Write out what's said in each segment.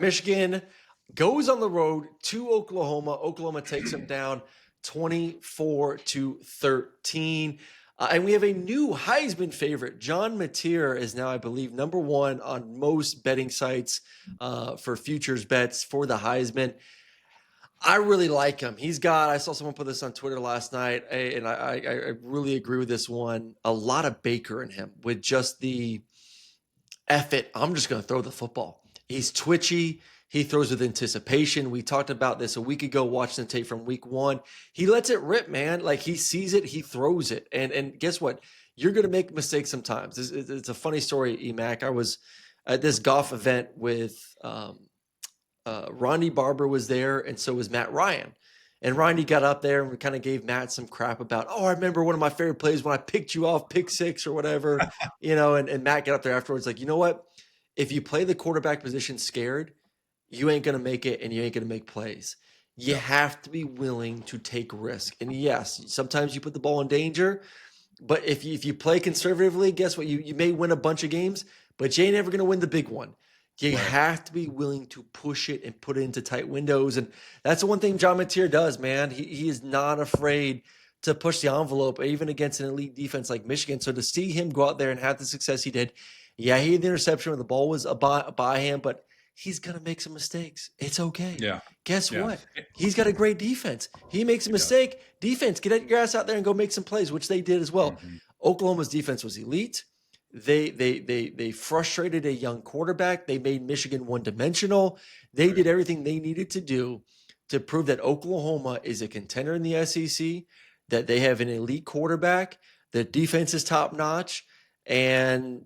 Michigan goes on the road to Oklahoma. Oklahoma takes them down 24-13. And we have a new Heisman favorite. John Mateer is now, I believe, number one on most betting sites for futures bets for the Heisman. I really like him. I saw someone put this on Twitter last night, and I really agree with this one. A lot of Baker in him with just the effort. I'm just going to throw the football. He's twitchy. He throws with anticipation. We talked about this a week ago, watching the tape from week one. He lets it rip, man. Like, he sees it, he throws it. And guess what? You're going to make mistakes sometimes. It's a funny story, Emac. I was at this golf event with Ronnie Barber was there, and so was Matt Ryan. And Ronnie got up there and we kind of gave Matt some crap about, I remember one of my favorite plays when I picked you off pick six or whatever, and Matt got up there afterwards like, you know what? If you play the quarterback position scared, you ain't going to make it and you ain't going to make plays. You have to be willing to take risk. And yes, sometimes you put the ball in danger, but if you play conservatively, guess what? You may win a bunch of games, but you ain't ever going to win the big one. You have to be willing to push it and put it into tight windows. And that's the one thing John Mateer does, man. He is not afraid to push the envelope, even against an elite defense like Michigan. So to see him go out there and have the success he did, he had the interception when the ball was by him, but he's going to make some mistakes. It's okay. Yeah. Guess what? He's got a great defense. He makes a mistake. Defense, get your ass out there and go make some plays, which they did as well. Mm-hmm. Oklahoma's defense was elite. They frustrated a young quarterback. They made Michigan one-dimensional. They did everything they needed to do to prove that Oklahoma is a contender in the SEC, that they have an elite quarterback, their defense is top-notch, and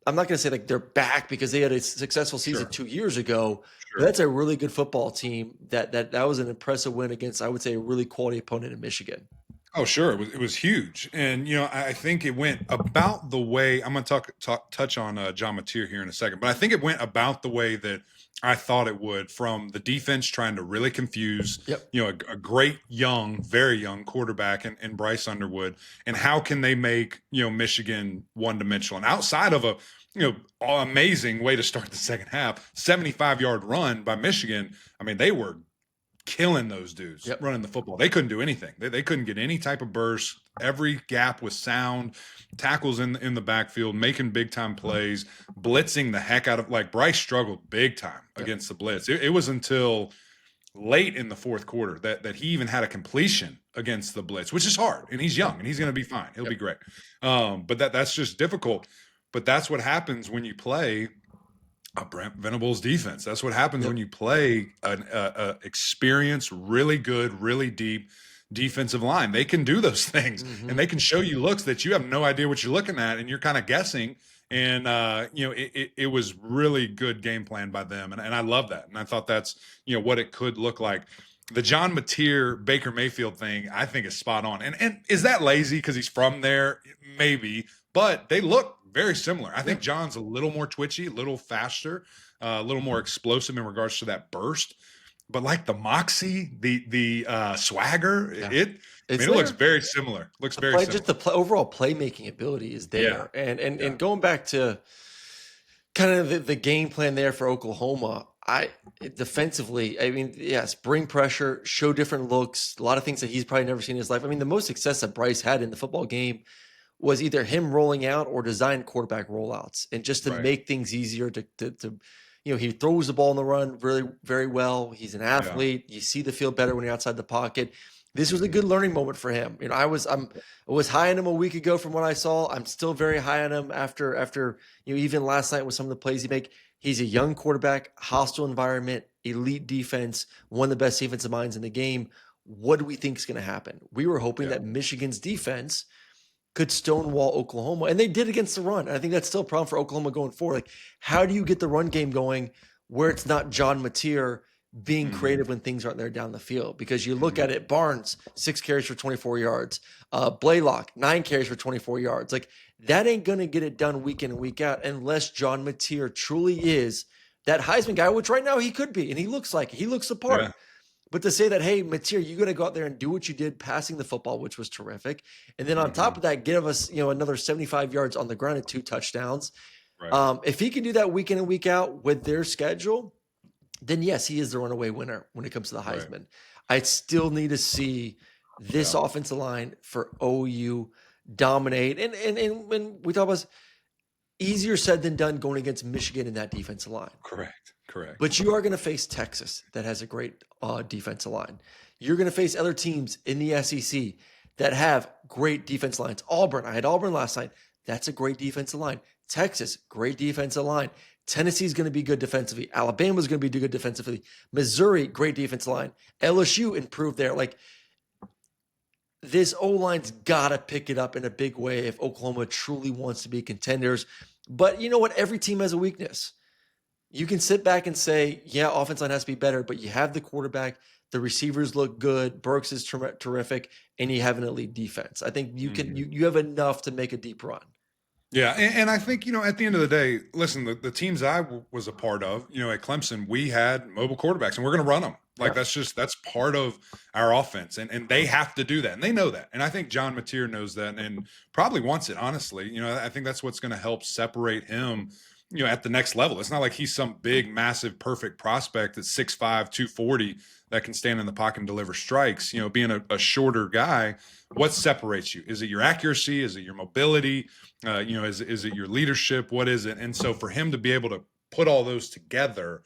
I'm not going to say like they're back because they had a successful season 2 years ago. But that's a really good football team. That was an impressive win against, I would say, a really quality opponent in Michigan. Oh, sure. It was huge. And, I think it went about the way – I'm going to touch on John Mateer here in a second. But I think it went about the way that I thought it would, from the defense trying to really confuse, a great very young quarterback in Bryce Underwood. And how can they make, Michigan one-dimensional? And outside of a amazing way to start the second half, 75-yard run by Michigan, I mean, they were killing those dudes running the football. They couldn't do anything. They couldn't get any type of burst. Every gap was sound. Tackles in the backfield, making big time plays, blitzing the heck out of, like, Bryce struggled big time against the blitz. It was until late in the fourth quarter that he even had a completion against the blitz, which is hard. And he's young and he's going to be fine. He'll be great. But that's just difficult. But that's what happens when you play Brent Venables defense. That's what happens when you play an experienced, really good, really deep defensive line. They can do those things, and they can show you looks that you have no idea what you're looking at, and you're kind of guessing. And it was really good game plan by them, and I love that. And I thought that's what it could look like. The John Mateer Baker Mayfield thing, I think, is spot on. And is that lazy because he's from there? Maybe, but they look very similar. I think John's a little more twitchy, a little faster, a little more explosive in regards to that burst. But like the moxie, the swagger, it looks very similar. Similar. Just the overall playmaking ability is there. And going back to kind of the game plan there for Oklahoma, defensively, I mean, yes, bring pressure, show different looks, a lot of things that he's probably never seen in his life. I mean, the most success that Bryce had in the football game was either him rolling out or design quarterback rollouts, and just to make things easier to he throws the ball in the run really, very well. He's an athlete. You see the field better when you're outside the pocket. This was a good learning moment for him. I was high on him a week ago from what I saw. I'm still very high on him after even last night with some of the plays he make. He's a young quarterback, hostile environment, elite defense, one of the best defensive minds in the game. What do we think is going to happen? We were hoping that Michigan's defense could stonewall Oklahoma, and they did against the run. And I think that's still a problem for Oklahoma going forward. Like, how do you get the run game going where it's not John Mateer being creative when things aren't there down the field? Because you look at it, Barnes, 6 carries for 24 yards. Blaylock, 9 carries for 24 yards. Like, that ain't going to get it done week in and week out unless John Mateer truly is that Heisman guy, which right now he could be, and he looks like it. He looks the part. Yeah. But to say that, hey, Mateer, you're going to go out there and do what you did passing the football, which was terrific. And then on top of that, give us, another 75 yards on the ground and 2 touchdowns. Right. If he can do that week in and week out with their schedule, then yes, he is the runaway winner when it comes to the Right. Heisman. I still need to see this Yeah. offensive line for OU dominate. And when we talk about easier said than done going against Michigan in that defensive line. Correct. Correct. But you are going to face Texas that has a great defensive line. You're going to face other teams in the SEC that have great defense lines. Auburn, I had Auburn last night. That's a great defensive line. Texas, great defensive line. Tennessee's going to be good defensively. Alabama's going to be good defensively. Missouri, great defensive line. LSU improved there. Like, this O-line's got to pick it up in a big way if Oklahoma truly wants to be contenders. But you know what? Every team has a weakness. You can sit back and say, yeah, offense line has to be better, but you have the quarterback, the receivers look good, Burks is terrific, and you have an elite defense. I think you can you have enough to make a deep run. Yeah, and I think, at the end of the day, listen, the teams I was a part of, at Clemson, we had mobile quarterbacks, and we're going to run them. Like, Yeah. that's part of our offense, and they have to do that, and they know that. And I think John Mateer knows that and probably wants it, honestly. I think that's what's going to help separate him, at the next level. It's not like he's some big, massive, perfect prospect that's 6'5", 240 that can stand in the pocket and deliver strikes. Being a shorter guy, what separates you? Is it your accuracy? Is it your mobility? Is it your leadership? What is it? And so for him to be able to put all those together,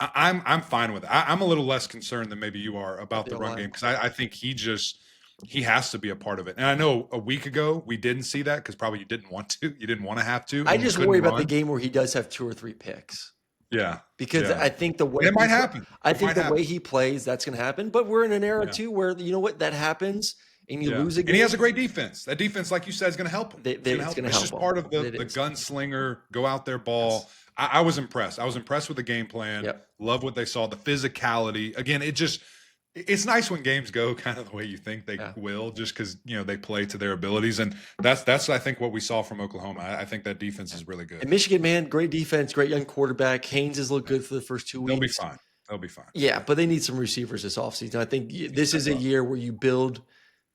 I'm fine with it. I'm a little less concerned than maybe you are about the run game, because I think he has to be a part of it. And I know a week ago we didn't see that because probably you didn't want to have to. I just worry about the game where he does have 2 or 3 picks. Yeah. Because I think the way it might happen. I think the way he plays, that's going to happen. But we're in an era too where you know what, that happens, and you lose a game. And he has a great defense. That defense, like you said, is going to help him. It's going to help. It's just part of the gunslinger, go out there, ball. Yes. I was impressed. I was impressed with the game plan. Yep. Love what they saw. The physicality. Again, it's nice when games go kind of the way you think they will, just because they play to their abilities, and that's I think what we saw from Oklahoma. I think that defense is really good. And Michigan, man, great defense, great young quarterback. Haynes has looked good for the first 2 weeks. They'll be fine. Yeah, but they need some receivers this offseason. I think this is a year where you build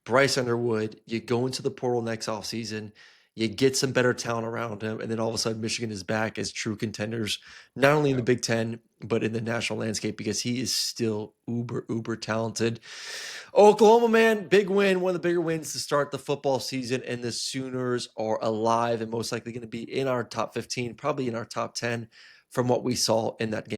Bryce Underwood, you go into the portal next offseason, you get some better talent around him, and then all of a sudden Michigan is back as true contenders, not only in the Big Ten, but in the national landscape, because he is still uber talented. Oklahoma, man, big win, one of the bigger wins to start the football season, and the Sooners are alive and most likely going to be in our top 15, probably in our top 10 from what we saw in that game.